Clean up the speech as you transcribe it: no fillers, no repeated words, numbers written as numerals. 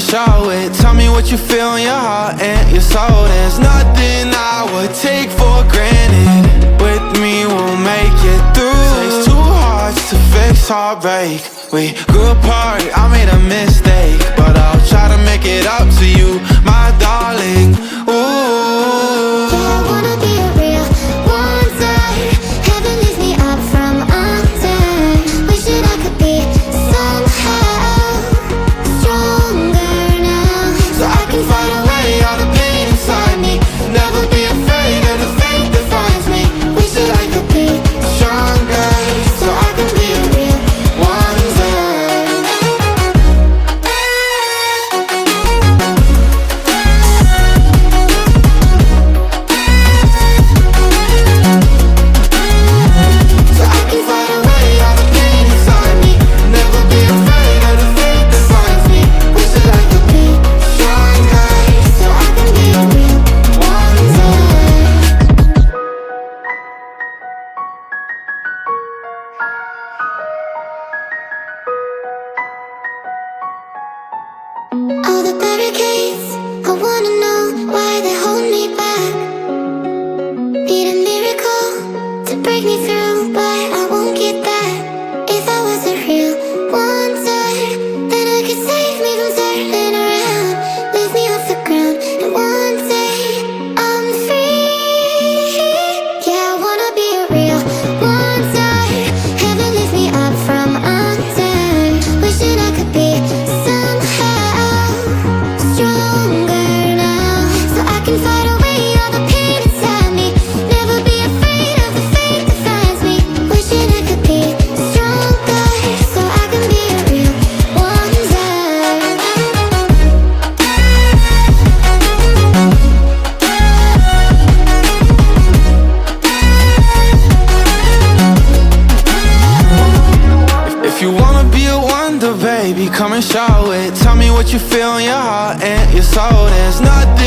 show it. Tell me what you feel in your heart and your soul. There's nothing I would take for granted. With me we'll make it through. Takes two hearts to fix heartbreak. We grew apart, I made a mistake, but I'll try to make it up to you, my darling. Ooh, yeah, I wanna be a real one day. Heaven lifts me up from under. Wishing I could be somehow stronger now, so I can fight away all the pain inside me. Never be afraid of the fate that finds me. wish that I could be Stronger, so I can be a real one day. so I can fight away all the pain inside me. Never be afraid of the fate that finds me. Wish that I could be Stronger, so I can be a real one day. All the barricades, I wanna know why they hold me back. Need a miracle to break me through, but I won't get that. If I was a real wonder, then I could save me from turning around, lift me off the ground, and one day I'm free. Yeah, I wanna be a real wonder. Heaven lifts me up from under. Wishing I could be somehow stronger now, so I can fight away all the pain inside me. Never be afraid of the fate that finds me. Wishing I could be stronger, so I can be a real wonder. If you wanna be a wonder, baby, come and show it. Tell me what you feel in your heart and your soul. There's nothing